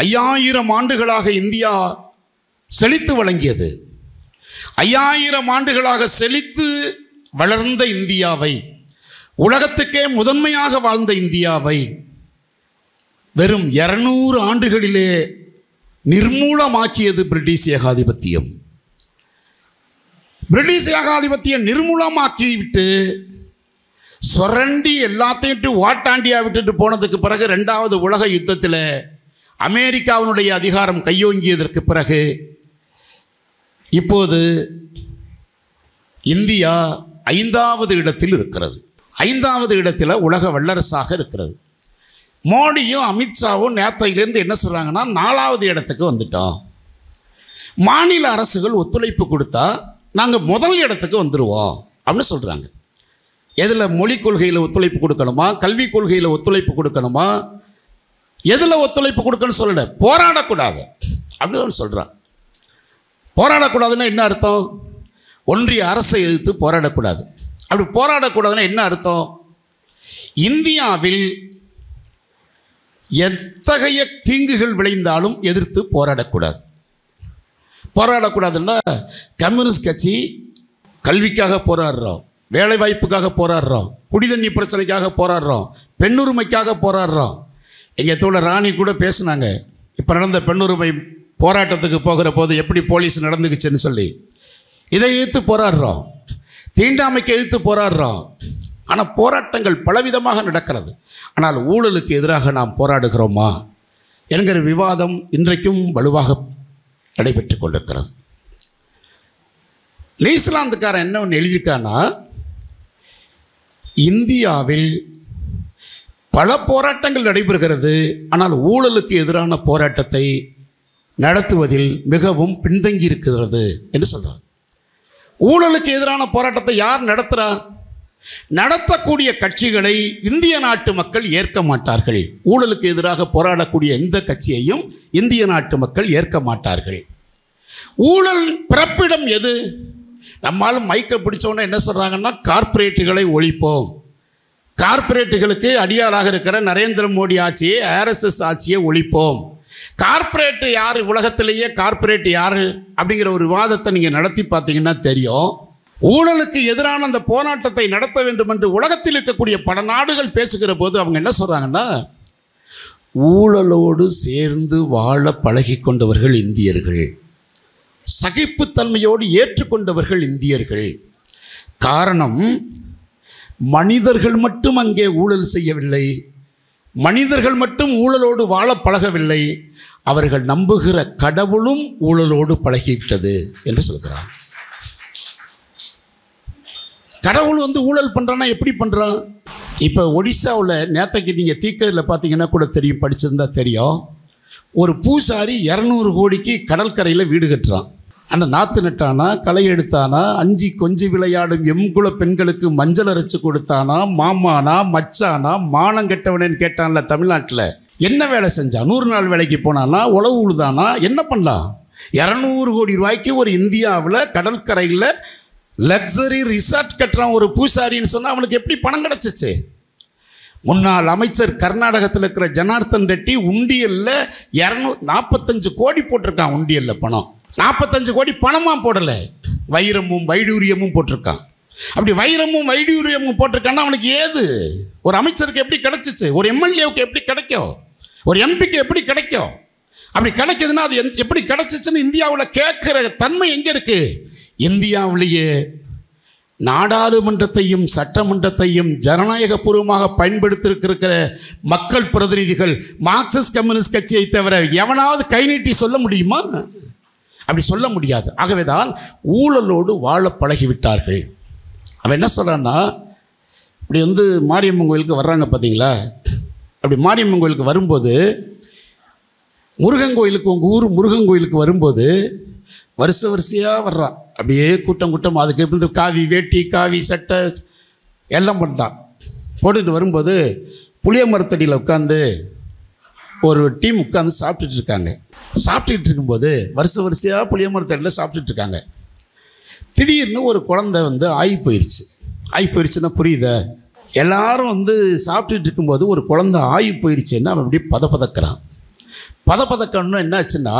5000 ஆண்டுகளாக இந்தியா செழித்து வழங்கியது. 5000 ஆண்டுகளாக செழித்து வளர்ந்த இந்தியாவை, உலகத்துக்கே முதன்மையாக வாழ்ந்த இந்தியாவை வெறும் 200 ஆண்டுகளிலே நிர்மூலமாக்கியது பிரிட்டிஷ் ஏகாதிபத்தியம். பிரிட்டிஷ் ஏகாதிபத்தியம் நிர்மூலமாக்கிவிட்டு சுரண்டி எல்லாத்தையும் வாட்டாண்டியாக விட்டுட்டு போனதுக்கு பிறகு 2வது உலக யுத்தத்தில் அமெரிக்காவினுடைய அதிகாரம் கையோங்கியதற்கு பிறகு இப்போது இந்தியா 5வது இடத்தில் இருக்கிறது. 5வது இடத்தில் உலக வல்லரசாக இருக்கிறது. மோடியும் அமித்ஷாவும் நேத்தையிலேருந்து என்ன சொல்கிறாங்கன்னா, 4வது இடத்துக்கு வந்துட்டோம். மாநில அரசுகள் ஒத்துழைப்பு கொடுத்தா நாங்கள் முதல் இடத்துக்கு வந்துடுவோம் அப்படின்னு சொல்கிறாங்க. எதில்? மொழிக் கொள்கையில் ஒத்துழைப்பு கொடுக்கணுமா, கல்விக் கொள்கையில் ஒத்துழைப்பு கொடுக்கணுமா, எதில் ஒத்துழைப்பு கொடுக்கணும்னு சொல்லலை, போராடக்கூடாது அப்படின்னு சொல்கிறான். போராடக்கூடாதுன்னா என்ன அர்த்தம்? ஒன்றிய அரசை எதிர்த்து போராடக்கூடாது. அப்படி போராடக்கூடாதுன்னா என்ன அர்த்தம்? இந்தியாவில் எத்தகைய தீங்குகள் விளைந்தாலும் எதிர்த்து போராடக்கூடாது. போராடக்கூடாதுன்னா, கம்யூனிஸ்ட் கட்சி கல்விக்காக போராடுறோம், வேலை வாய்ப்புக்காக போராடுறோம், குடிதண்ணி பிரச்சனைக்காக போராடுறோம், பெண்ணுரிமைக்காக போராடுறோம். எங்கள் தோழர் ராணி கூட பேசினாங்க, இப்போ நடந்த பெண்ணுரிமை போராட்டத்துக்கு போகிற போது எப்படி போலீஸ் நடந்துக்குச்சுன்னு சொல்லி. இதை எதிர்த்து போராடுறோம், தீண்டாமைக்கு எதிர்த்து போராடுறோம். ஆனால் போராட்டங்கள் பலவிதமாக நடக்கிறது. ஆனால் ஊழலுக்கு எதிராக நாம் போராடுகிறோமா என்கிற விவாதம் இன்றைக்கும் வலுவாக நடைபெற்று கொண்டிருக்கிறது. நியூசிலாந்துக்காரன் என்ன ஒன்று எழுதியிருக்கான்னா, இந்தியாவில் பல போராட்டங்கள் நடைபெறுகிறது. ஆனால் ஊழலுக்கு எதிரான போராட்டத்தை நடத்துவதில் மிகவும் பின்தங்கி இருக்கிறது என்று சொல்கிறார். ஊழலுக்கு எதிரான போராட்டத்தை யார் நடத்துகிறா? நடத்தக்கூடிய கட்சிகளை இந்திய நாட்டு மக்கள் ஏற்க மாட்டார்கள். ஊழலுக்கு எதிராக போராடக்கூடிய எந்த கட்சியையும் இந்திய நாட்டு மக்கள் ஏற்க மாட்டார்கள். ஊழல் பிறப்பிடம் எது? நம்மால் மைக்க பிடிச்சோன்னா என்ன சொல்கிறாங்கன்னா, கார்ப்பரேட்டுகளை ஒழிப்போம், கார்ப்பரேட்டுகளுக்கு அடியாளாக இருக்கிற நரேந்திர மோடி ஆட்சியை, ஆர்எஸ்எஸ் ஆட்சியை ஒழிப்போம். கார்ப்பரேட்டு யார், உலகத்திலேயே கார்ப்பரேட் யார் அப்படிங்கிற ஒரு விவாதத்தை நீங்கள் நடத்தி பார்த்தீங்கன்னா தெரியும். ஊழலுக்கு எதிரான அந்த போராட்டத்தை நடத்த வேண்டும் என்று உலகத்தில் இருக்கக்கூடிய பல நாடுகள் பேசுகிற போது அவங்க என்ன சொல்கிறாங்கன்னா, ஊழலோடு சேர்ந்து வாழ பழகி கொண்டவர்கள் இந்தியர்கள், சகிப்புத்தன்மையோடு ஏற்றுக்கொண்டவர்கள் இந்தியர்கள். காரணம், மனிதர்கள் மட்டும் அங்கே ஊழல் செய்யவில்லை, மனிதர்கள் மட்டும் ஊழலோடு வாழ பழகவில்லை, அவர்கள் நம்புகிற கடவுளும் ஊழலோடு பழகிவிட்டது என்று சொல்கிறார். கடவுள் ஊழல் பண்ணுறான்னா எப்படி பண்ணுறான்? இப்போ ஒடிசாவில் நேற்றுக்கு நீங்கள் தீக்கரில் பார்த்தீங்கன்னா கூட தெரியும், படிச்சிருந்தா தெரியும். ஒரு பூசாரி 200 கோடிக்கு கடற்கரையில் வீடு கட்டுறான். அந்த நாற்று நட்டானா, களை எடுத்தானா, அஞ்சி கொஞ்சி விளையாடும் எம்குல பெண்களுக்கு மஞ்சள் அரைச்சி கொடுத்தானா, மாமானா, மச்சானா, மானம் கெட்டவனேன்னு கேட்டான்ல தமிழ்நாட்டில். என்ன வேலை செஞ்சான்? 100 நாள் வேலைக்கு போனானா, உழவு உழுதானா, என்ன பண்ணலாம்? 200 கோடி ரூபாய்க்கு ஒரு இந்தியாவில் கடற்கரையில் லக்ஸரி ரிசார்ட் கட்டுறான் ஒரு பூசாரின்னு சொன்னால் அவனுக்கு எப்படி பணம் கிடச்சிச்சு? முன்னாள் அமைச்சர் கர்நாடகத்தில் இருக்கிற ஜனார்த்தன் ரெட்டி உண்டியலில் 245 கோடி போட்டிருக்கான். உண்டியலில் பணம் 45 கோடி பணமாக போடலை, வைரமும் வைடூரியமும் போட்டிருக்கான். அப்படி வைரமும் வைடூரியமும் போட்டிருக்கான்னா அவனுக்கு ஏது? ஒரு அமைச்சருக்கு எப்படி கிடச்சிச்சு? ஒரு எம்எல்ஏவுக்கு எப்படி கிடைக்கும்? ஒரு எம்பிக்கு எப்படி கிடைக்கும்? அப்படி கிடைக்குதுன்னா அது எப்படி கிடச்சிச்சுன்னு இந்தியாவில் கேட்குற தன்மை எங்கே இருக்குது? இந்தியாவிலேயே நாடாளுமன்றத்தையும் சட்டமன்றத்தையும் ஜனநாயகபூர்வமாக பயன்படுத்தியிருக்கிற மக்கள் பிரதிநிதிகள் மார்க்சிஸ்ட் கம்யூனிஸ்ட் கட்சியை தவிர எவனாவது கை நீட்டி சொல்ல முடியுமா? அப்படி சொல்ல முடியாது. ஆகவே தான் ஊழலோடு வாழ பழகிவிட்டார்கள். அவன் என்ன சொல்கிறான்னா, இப்படி மாரியம்மன் கோயிலுக்கு வர்றாங்க பார்த்தீங்களா? அப்படி மாரியம்மன் கோயிலுக்கு வரும்போது, முருகன் கோயிலுக்கு, உங்கள் ஊர் முருகன் கோயிலுக்கு வரும்போது வரிசையாக வர்றான். அப்படியே கூட்டம் கூட்டம், அதுக்கு காவி வேட்டி, காவி சட்டை எல்லாம் பண்ணான். போட்டுக்கிட்டு வரும்போது புளிய மரத்தடியில் உட்காந்து ஒரு டீம் உட்காந்து சாப்பிட்டுட்டு இருக்காங்க. சாப்பிட்டுக்கிட்டு இருக்கும்போது வரிசையாக புளிய மரத்தடியில் சாப்பிட்டுட்டு இருக்காங்க. திடீர்னு ஒரு குழந்தை ஆகி போயிடுச்சுன்னா புரியுதா? எல்லாரும் சாப்பிட்டுட்டு இருக்கும்போது ஒரு குழந்தை ஆகி போயிடுச்சுன்னா அவன் அப்படியே பதப்பதக்கணும்னு என்ன ஆச்சுன்னா,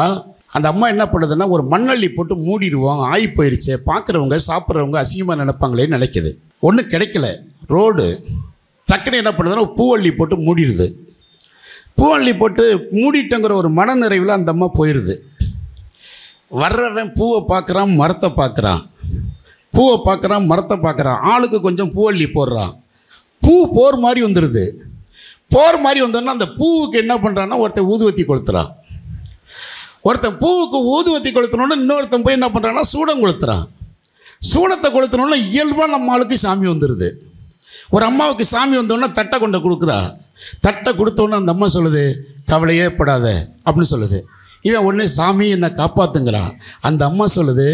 அந்த அம்மா என்ன பண்ணுதுன்னா, ஒரு மண்ணள்ளி போட்டு மூடிடுவோம், ஆகி போயிடுச்சு, பார்க்குறவங்க சாப்பிட்றவங்க அசிங்கமாக நினைப்பாங்களேன்னு நினைக்கிது. ஒன்றும் கிடைக்கல, ரோடு டக்குன்னு என்ன பண்ணுதுன்னா பூவள்ளி போட்டு மூடிடுது. பூவள்ளி போட்டு மூடிட்டங்கிற ஒரு மன நிறைவில் அந்த அம்மா போயிடுது. வர்றவன் பூவை பார்க்குறான், மரத்தை பார்க்குறான், பூவை பார்க்குறான், மரத்தை பார்க்குறான், ஆளுக்கு கொஞ்சம் பூவள்ளி போடுறான். பூ போர் மாதிரி வந்துடுது. போர் மாதிரி வந்தோன்னா அந்த பூவுக்கு என்ன பண்ணுறான்னா ஒருத்தன் ஊதுவத்தி கொளுத்துறான். ஒருத்தன் பூவுக்கு ஊதுவத்தி கொளுத்தணுன்னு இன்னொருத்தன் போய் என்ன பண்ணுறான்னா சூடம் கொளுத்துறான். சூடத்தை கொளுத்தணுன்னா இயல்பாக நம்ம ஆளுக்கு சாமி வந்துடுது. ஒரு அம்மாவுக்கு சாமி வந்தோன்னா தட்டை கொண்டு கொடுக்குறா. தட்டை கொடுத்தோன்னே அந்த அம்மா சொல்லுது, கவலையே படாத அப்படின்னு சொல்லுது. இவன் உடனே சாமி என்னை காப்பாற்றுங்கிறான். அந்த அம்மா சொல்லுது,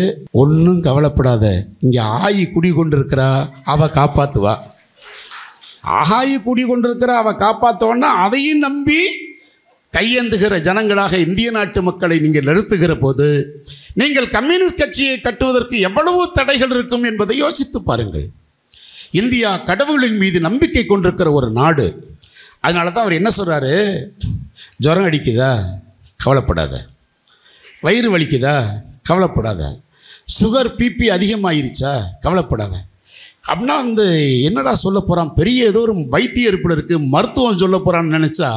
ஒன்றும் கவலைப்படாத, இங்கே ஆயி குடி கொண்டிருக்கிறா, அவள் காப்பாற்றுவா. ஆகாயி குடி கொண்டிருக்கிறா, அவள் காப்பாற்றுவான்னா அதையும் நம்பி கையேந்துகிற ஜனங்களாக இந்திய நாட்டு மக்களை நீங்கள் நிறுத்துகிற போது நீங்கள் கம்யூனிஸ்ட் கட்சியை கட்டுவதற்கு எவ்வளவு தடைகள் இருக்கும் என்பதை யோசித்து பாருங்கள். இந்தியா கடவுளின் மீது நம்பிக்கை கொண்டிருக்கிற ஒரு நாடு. அதனால தான் அவர் என்ன சொல்கிறாரு, ஜுரம் அடிக்குதா கவலைப்படாத, வயிறு வலிக்குதா கவலைப்படாத, சுகர் பிபி அதிகமாகிருச்சா கவலைப்படாத. அப்படின்னா என்னடா சொல்ல போகிறான், பெரிய ஏதோ ஒரு வைத்திய இருப்பில் இருக்குது, மருத்துவம் சொல்ல போகிறான்னு நினச்சா,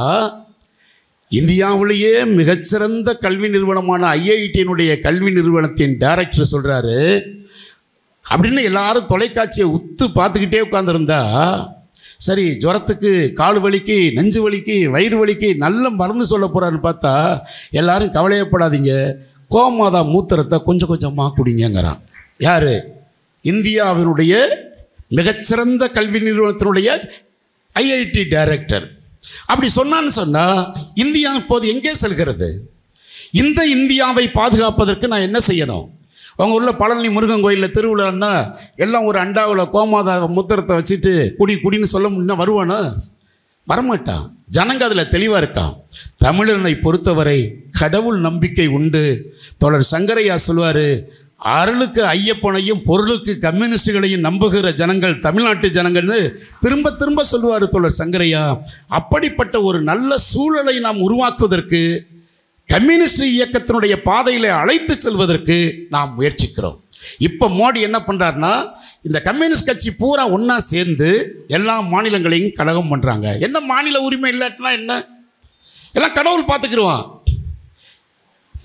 இந்தியாவிலேயே மிகச்சிறந்த கல்வி நிறுவனமான ஐஐடியினுடைய கல்வி நிறுவனத்தின் டைரக்டர் சொல்கிறாரு. அப்படின்னு எல்லாரும் தொலைக்காட்சியை உத்து பார்த்துக்கிட்டே உட்காந்துருந்தா, சரி ஜுரத்துக்கு, கால் வலிக்கு, நெஞ்சு வலிக்கு, வயிறு வலிக்கு நல்ல மருந்து சொல்ல போகிறாருன்னு பார்த்தா, எல்லாரும் கவலையப்படாதீங்க, கோமாதா மூத்திரத்தை கொஞ்சம் கொஞ்சமாக குடிங்கிறான். யார்? இந்தியாவினுடைய மிகச்சிறந்த கல்வி நிறுவனத்தினுடைய ஐஐடி டைரக்டர். அப்படி சொன்னான்னு சொன்னால் இந்தியா இப்போது எங்கே செல்கிறது? இந்த இந்தியாவை பாதுகாப்பதற்கு நான் என்ன செய்யணும்? அவங்க உள்ள பழனி முருகன் கோயிலில் திருவிழான்னா எல்லாம் ஒரு அண்டாவில் கோமாதா முத்திரத்தை வச்சுட்டு குடின்னு சொல்ல முடியும்னா வருவானா? வரமாட்டான். ஜனங்க அதில் தெளிவாக இருக்கான். தமிழனை பொறுத்தவரை கடவுள் நம்பிக்கை உண்டு. தோழர் சங்கரையா சொல்வார், அருளுக்கு ஐயப்பனையும் பொருளுக்கு கம்யூனிஸ்டுகளையும் நம்புகிற ஜனங்கள் தமிழ்நாட்டு ஜனங்கள்னு திரும்ப திரும்ப சொல்லுவார் தோழர் சங்கரையா. அப்படிப்பட்ட ஒரு நல்ல சூழலை நாம் உருவாக்குவதற்கு, கம்யூனிஸ்ட் இயக்கத்தினுடைய பாதையில் அழைத்து செல்வதற்கு நாம் முயற்சிக்கிறோம். இப்போ மோடி என்ன பண்ணுறாருன்னா, இந்த கம்யூனிஸ்ட் கட்சி பூரா ஒன்றா சேர்ந்து எல்லா மாநிலங்களையும் கலகம் பண்ணுறாங்க. என்ன மாநில உரிமை இல்லாட்டினா என்ன? எல்லாம் கடவுள் பார்த்துக்கிடுவான்.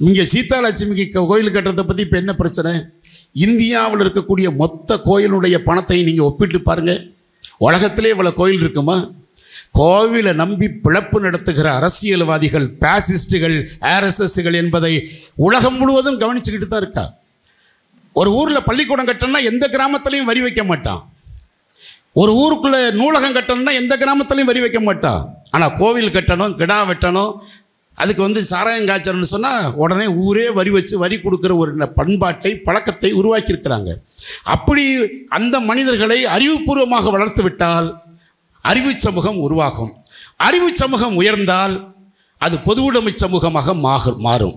நீங்கள் சீதாலட்சுமிக்கு கோயில் கட்டுறதை பற்றி இப்போ என்ன பிரச்சனை? இந்தியாவில் இருக்கக்கூடிய மொத்த கோயிலுடைய பணத்தை நீங்கள் ஒப்பிட்டு பாருங்கள். உலகத்திலே இவ்வளோ கோயில் இருக்குமா? கோவிலை நம்பி பிழப்பு நடத்துகிற அரசியல்வாதிகள், பாசிஸ்டுகள், ஆர்எஸ்எஸ்கள் என்பதை உலகம் முழுவதும் கவனிச்சுக்கிட்டு தான் இருக்கா. ஒரு ஊரில் பள்ளிக்கூடம் கட்டணும்னா எந்த கிராமத்துலையும் வரி வைக்க மாட்டான். ஒரு ஊருக்குள்ளே நூலகம் கட்டணும்னா எந்த கிராமத்துலையும் வரி வைக்க மாட்டான். ஆனால் கோவில் கட்டணும், கிடா வெட்டணும், அதுக்கு சாராயம் காய்ச்சல்னு சொன்னால் உடனே ஊரே வரி வச்சு வரி கொடுக்குற ஒரு பண்பாட்டை, பழக்கத்தை உருவாக்கியிருக்கிறாங்க. அப்படி அந்த மனிதர்களை அறிவுபூர்வமாக வளர்த்து விட்டால் அறிவு சமூகம் உருவாகும். அறிவு சமூகம் உயர்ந்தால் அது பொதுவுடைமை சமூகமாக மாறும்.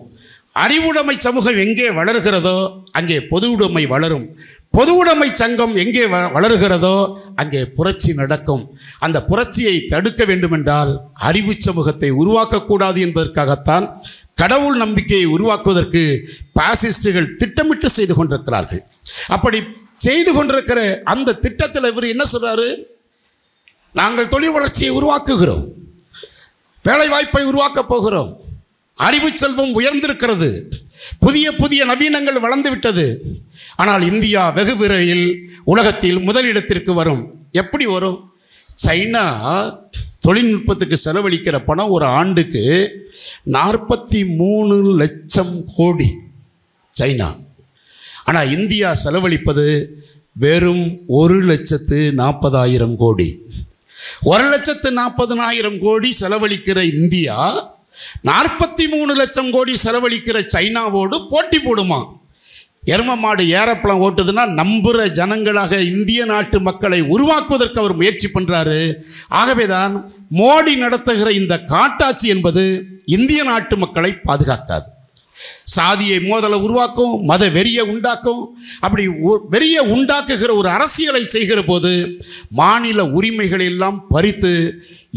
அறிவுடைமை சமூகம் எங்கே வளர்கிறதோ அங்கே பொதுவுடைமை வளரும். பொதுவுடைமை சங்கம் எங்கே வளர்கிறதோ அங்கே புரட்சி நடக்கும். அந்த புரட்சியை தடுக்க வேண்டுமென்றால் அறிவு சமூகத்தை உருவாக்கக்கூடாது என்பதற்காகத்தான் கடவுள் நம்பிக்கையை உருவாக்குவதற்கு பாசிஸ்டுகள் திட்டமிட்டு செய்து கொண்டிருக்கிறார்கள். அப்படி செய்து கொண்டிருக்கிற அந்த திட்டத்தில் இவர் என்ன சொல்றாரு? நாங்கள் தொழில் வளர்ச்சியை உருவாக்குகிறோம், வேலை வாய்ப்பை உருவாக்கப் போகிறோம், அறிவு செல்வம் உயர்ந்திருக்கிறது, புதிய புதிய நவீனங்கள் வளர்ந்து விட்டது. ஆனால் இந்தியா வெகு விரைவில் உலகத்தில் முதலிடத்திற்கு வரும். எப்படி வரும்? சைனா தொழில்நுட்பத்துக்கு செலவழிக்கிற பணம் ஒரு ஆண்டுக்கு 43 லட்சம் கோடி சைனா. ஆனால் இந்தியா செலவழிப்பது வெறும் 1,40,000 கோடி. 1,40,000 கோடி செலவழிக்கிற இந்தியா 43 லட்சம் கோடி செலவழிக்கிற சைனாவோடு போட்டி போடுமா? எரும மாடு ஏரோப்ளேன் ஓட்டுதுன்னா நம்புகிற ஜனங்களாக இந்திய நாட்டு மக்களை உருவாக்குவதற்கு அவர் முயற்சி பண்ணுறாரு. ஆகவேதான் மோடி நடத்துகிற இந்த காட்டாட்சி என்பது இந்திய நாட்டு மக்களை பாதுகாக்காது. சாதியை மோதலை உருவாக்கும், மத வெறியை உண்டாக்கும். அப்படி வெறியை உண்டாக்குகிற ஒரு அரசியலை செய்கிற போது மாநில உரிமைகளை எல்லாம் பறித்து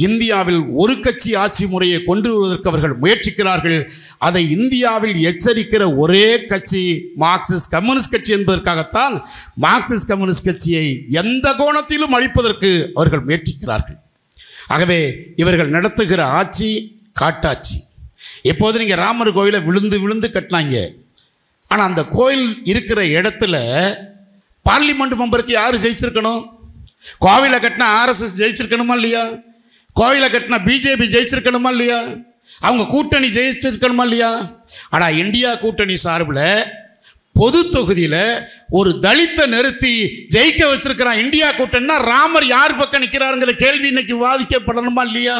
இந்தியாவில் ஒரு கட்சி ஆட்சி முறையை கொண்டு வருவதற்கு அவர்கள் முயற்சிக்கிறார்கள். அதை இந்தியாவில் எச்சரிக்கிற ஒரே கட்சி மார்க்சிஸ்ட் கம்யூனிஸ்ட் கட்சி என்பதற்காகத்தான் மார்க்சிஸ்ட் கம்யூனிஸ்ட் கட்சியை எந்த கோணத்திலும் அழிப்பதற்கு அவர்கள் முயற்சிக்கிறார்கள். ஆகவே இவர்கள் நடத்துகிற ஆட்சி காட்டாட்சி. எப்போது நீங்கள் ராமர் கோயிலை விழுந்து விழுந்து கட்டினாங்க. ஆனால் அந்த கோயில் இருக்கிற இடத்துல பார்லிமெண்ட் மெம்பருக்கு யார் ஜெயிச்சிருக்கணும்? கோவிலை கட்டினா ஆர்எஸ்எஸ் ஜெயிச்சிருக்கணுமா இல்லையா? கோவிலை கட்டினா பிஜேபி ஜெயிச்சிருக்கணுமா இல்லையா? அவங்க கூட்டணி ஜெயிச்சிருக்கணுமா இல்லையா? ஆனால் இந்தியா கூட்டணி சார்பில் பொது தொகுதியில் ஒரு தலித்தை நிறுத்தி ஜெயிக்க வச்சிருக்கிறான் இந்தியா கூட்டணினா ராமர் யார் பக்கம் நிற்கிறாருங்கிற கேள்வி இன்னைக்கு விவாதிக்கப்படணுமா இல்லையா?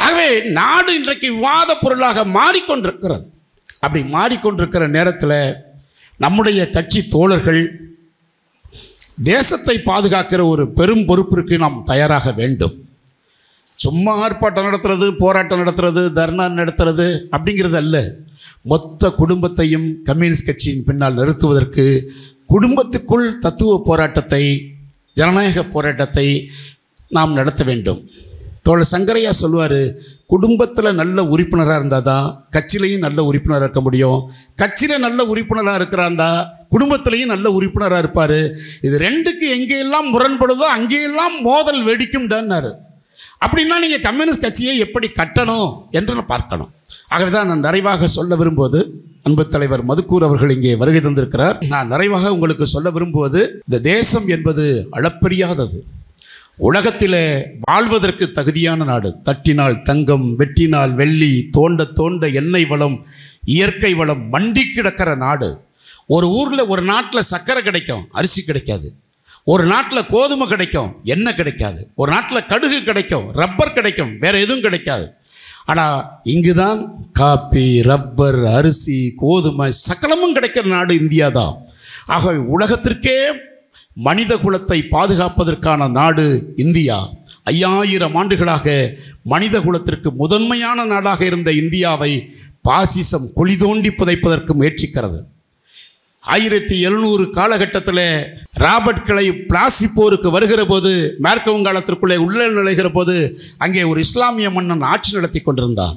ஆகவே நாடு இன்றைக்கு விவாத பொருளாக மாறிக்கொண்டிருக்கிறது. அப்படி மாறிக்கொண்டிருக்கிற நேரத்தில் நம்முடைய கட்சி தோழர்கள் தேசத்தை பாதுகாக்கிற ஒரு பெரும் பொறுப்பிற்கு நாம் தயாராக வேண்டும். சும்மா ஆர்ப்பாட்டம் நடத்துறது, போராட்டம் நடத்துறது, தர்ணா நடத்துறது அப்படிங்கிறது அல்ல. மொத்த குடும்பத்தையும் கம்யூனிஸ்ட் கட்சியின் பின்னால் நிறுத்துவதற்கு குடும்பத்துக்குள் தத்துவ போராட்டத்தை, ஜனநாயக போராட்டத்தை நாம் நடத்த வேண்டும். தோழர் சங்கரையா சொல்லுவார், குடும்பத்தில் நல்ல உறுப்பினராக இருந்தால் தான் கட்சியிலையும் நல்ல உறுப்பினராக இருக்க முடியும். கட்சியில் நல்ல உறுப்பினராக இருக்கிறாந்தா குடும்பத்திலையும் நல்ல உறுப்பினராக இருப்பார். இது ரெண்டுக்கு எங்கேயெல்லாம் முரண்படுதோ அங்கேயெல்லாம் மோதல் வெடிக்கும்டான்னாரு. அப்படின்னா நீங்கள் கம்யூனிஸ்ட் கட்சியை எப்படி கட்டணும் என்று பார்க்கணும். ஆகவே தான் நான் நிறைவாக சொல்ல விரும்புவது, அன்பு தலைவர் மதுக்கூர் அவர்கள் இங்கே வருகை தந்திருக்கிறார். நான் நிறைவாக உங்களுக்கு சொல்ல விரும்புவது, இந்த தேசம் என்பது அளப்பரியாதது. உலகத்தில் வாழ்வதற்கு தகுதியான நாடு. தட்டினால் தங்கம், வெட்டினால் வெள்ளி, தோண்ட தோண்ட எண்ணெய் வளம், இயற்கை வளம் மண்டி கிடக்கிற நாடு. ஒரு ஊரில், ஒரு நாட்டில் சர்க்கரை கிடைக்கும், அரிசி கிடைக்காது. ஒரு நாட்டில் கோதுமை கிடைக்கும், எண்ணெய் கிடைக்காது. ஒரு நாட்டில் கடுகு கிடைக்கும், ரப்பர் கிடைக்கும், வேறு எதுவும் கிடைக்காது. ஆனால் இங்கு தான் காப்பி, ரப்பர், அரிசி, கோதுமை சகலமும் கிடைக்கிற நாடு இந்தியா தான். ஆகவே உலகத்திற்கே மனித குலத்தை பாதுகாப்பதற்கான நாடு இந்தியா. 5000 ஆண்டுகளாக மனித குலத்திற்கு முதன்மையான நாடாக இருந்த இந்தியாவை பாசிசம் குழி தோண்டி புதைப்பதற்கு முயற்சிக்கிறது. 1700 காலகட்டத்தில் ராபர்ட் கிளைவ் பிளாசி போருக்கு வருகிற போது, மேற்கு வங்காளத்திற்குள்ளே உள்ளே நுழைகிற போது அங்கே ஒரு இஸ்லாமிய மன்னன் ஆட்சி நடத்தி கொண்டிருந்தான்.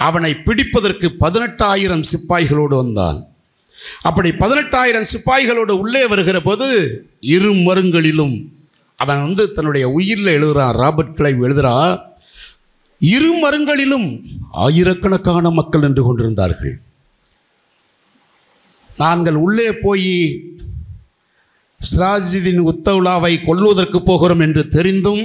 அவனை பிடிப்பதற்கு 18,000 சிப்பாய்களோடு வந்தான். அப்படி 18,000 சிப்பாய்களோடு உள்ளே வருகிற போது இரு மருங்களிலும் அவன் தன்னுடைய உயிரில் எழுதுகிறான். ராபர்ட் கிளைவ் எழுதுகிறான், இரு மருங்களிலும் ஆயிரக்கணக்கான மக்கள் நின்று கொண்டிருந்தார்கள். நாங்கள் உள்ளே போய் சிராஜுதீன் உத்தவ்லாவை கொல்வதற்கு போகிறோம் என்று தெரிந்தும்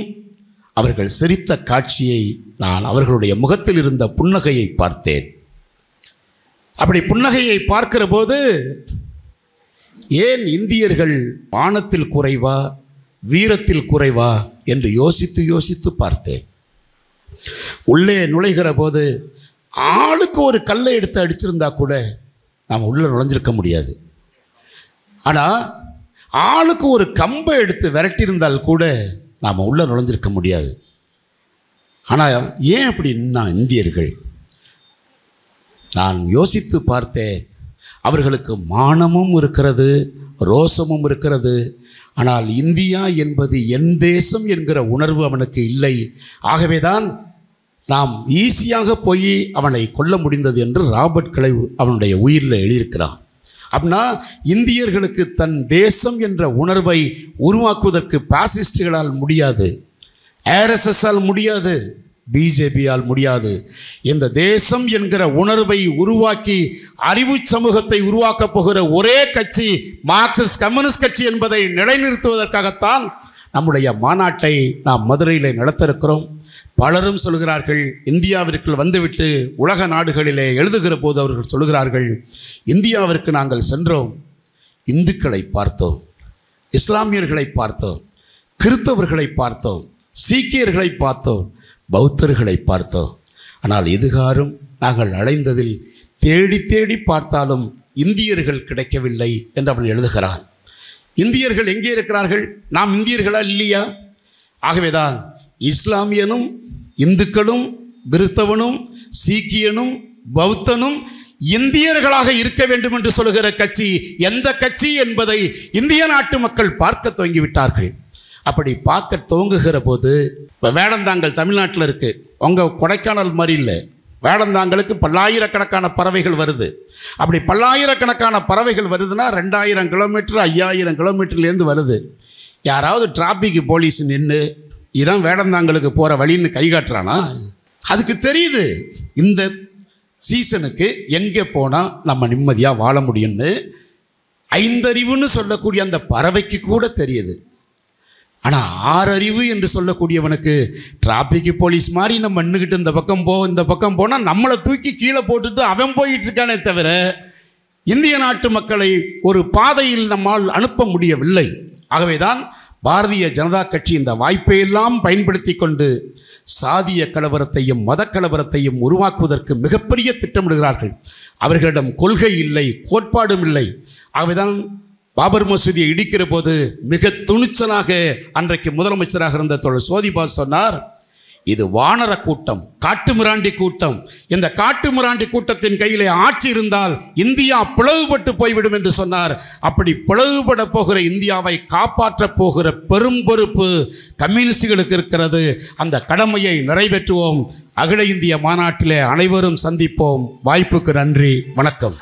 அவர்கள் சிரித்த காட்சியை நான் அவர்களுடைய முகத்தில் இருந்த புன்னகையை பார்த்தேன். அப்படி புன்னகையை பார்க்கிற போது ஏன் இந்தியர்கள் வானத்தில் குறைவா, வீரத்தில் குறைவா என்று யோசித்து பார்த்தேன். உள்ளே நுழைகிற போது ஆளுக்கு ஒரு கல்லை எடுத்து அடிச்சிருந்தா கூட நாம் உள்ளே நுழைஞ்சிருக்க முடியாது. ஆனால் ஆளுக்கு ஒரு கம்பை எடுத்து விரட்டியிருந்தால் கூட நாம் உள்ளே நுழைஞ்சிருக்க முடியாது. ஆனால் ஏன் அப்படின்னா இந்தியர்கள், நான் யோசித்து பார்த்தேன், அவர்களுக்கு மானமும் இருக்கிறது, ரோசமும் இருக்கிறது. ஆனால் இந்தியா என்பது என் தேசம் என்கிற உணர்வு அவனுக்கு இல்லை. ஆகவே தான் நாம் ஈஸியாக போய் அவனை கொல்ல முடிந்தது என்று ராபர்ட் கிளைவ் அவனுடைய உயிரில் எழுதியிருக்கிறான். அப்படின்னா இந்தியர்களுக்கு தன் தேசம் என்ற உணர்வை உருவாக்குவதற்கு பாசிஸ்டுகளால் முடியாது, ஆர்எஸ்எஸ்ஸால் முடியாது, பிஜேபியால் முடியாது. இந்த தேசம் என்கிற உணர்வை உருவாக்கி அறிவு சமூகத்தை உருவாக்கப் போகிற ஒரே கட்சி மார்க்சிஸ்ட் கம்யூனிஸ்ட் கட்சி என்பதை நிலைநிறுத்துவதற்காகத்தான் நம்முடைய மாநாட்டை நாம் மதுரையில் நடத்திருக்கிறோம். பலரும் சொல்கிறார்கள், இந்தியாவிற்குள் வந்துவிட்டு உலக நாடுகளிலே எழுதுகிற போது அவர்கள் சொல்கிறார்கள், இந்தியாவிற்கு நாங்கள் சென்றோம், இந்துக்களை பார்த்தோம், இஸ்லாமியர்களை பார்த்தோம், கிறிஸ்தவர்களை பார்த்தோம், சீக்கியர்களை பார்த்தோம், பௌத்தர்களை பார்த்தோம். ஆனால் எதுகாரும் நாங்கள் அடைந்ததில் தேடி தேடி பார்த்தாலும் இந்தியர்கள் கிடைக்கவில்லை என்று அவன் எழுதுகிறான். இந்தியர்கள் எங்கே இருக்கிறார்கள்? நாம் இந்தியர்களா இல்லையா? ஆகவேதான் இஸ்லாமியனும் இந்துக்களும் கிறிஸ்தவனும் சீக்கியனும் பௌத்தனும் இந்தியர்களாக இருக்க வேண்டும் என்று சொல்கிற கட்சி எந்த கட்சி என்பதை இந்திய நாட்டு மக்கள் பார்க்க துவங்கிவிட்டார்கள். அப்படி பார்க்க துவங்குகிற போது, இப்போ வேடந்தாங்கல் தமிழ்நாட்டில் இருக்குது, உங்கள் கொடைக்கானல் மாதிரி இல்லை. வேடந்தாங்களுக்கு பல்லாயிரக்கணக்கான பறவைகள் வருது. அப்படி பல்லாயிரக்கணக்கான பறவைகள் வருதுன்னா 2000 கிலோமீட்டர் 5000 கிலோமீட்டர்லேருந்து வருது. யாராவது டிராஃபிக் போலீஸ் நின்று இதான் வேடந்தாங்களுக்கு போகிற வழின்னு கை காட்டுறானா? அதுக்கு தெரியுது இந்த சீசனுக்கு எங்கே போனால் நம்ம நிம்மதியாக வாழ முடியும்னு. 5 அறிவுன்னு சொல்லக்கூடிய அந்த பறவைக்கு கூட தெரியுது. ஆனால் 6 அறிவு என்று சொல்லக்கூடியவனுக்கு டிராஃபிக் போலீஸ் மாதிரி நம்ம நின்றுக்கிட்டு இந்த பக்கம் போனால் நம்மளை தூக்கி கீழே போட்டுட்டு அவன் போயிட்டு இருக்கானே தவிர இந்திய நாட்டு மக்களை ஒரு பாதையில் நம்மால் அனுப்ப முடியவில்லை. ஆகவேதான் பாரதிய ஜனதா கட்சி இந்த வாய்ப்பையெல்லாம் பயன்படுத்தி கொண்டு சாதிய கலவரத்தையும் மத கலவரத்தையும் உருவாக்குவதற்கு மிகப்பெரிய திட்டமிடுகிறார்கள். அவர்களிடம் கொள்கை இல்லை, கோட்பாடும் இல்லை. ஆகவேதான் பாபர் மசூதியை இடிக்கிற போது மிக துணிச்சலாக அன்றைக்கு முதலமைச்சராக இருந்த தோழர் சோதிபாஸ் சொன்னார், இது வானர கூட்டம், காட்டுமிராண்டி கூட்டம். இந்த காட்டுமிராண்டி கூட்டத்தின் கையிலே ஆட்சி இருந்தால் இந்தியா பிளவுபட்டு போய்விடும் என்று சொன்னார். அப்படி பிளவுபட போகிற இந்தியாவை காப்பாற்றப் போகிற பெரும் பொறுப்பு கம்யூனிஸ்டுகளுக்கு இருக்கிறது. அந்த கடமையை நிறைவேற்றுவோம். அகில இந்திய மாநாட்டிலே அனைவரும் சந்திப்போம். வாய்ப்புக்கு நன்றி. வணக்கம்.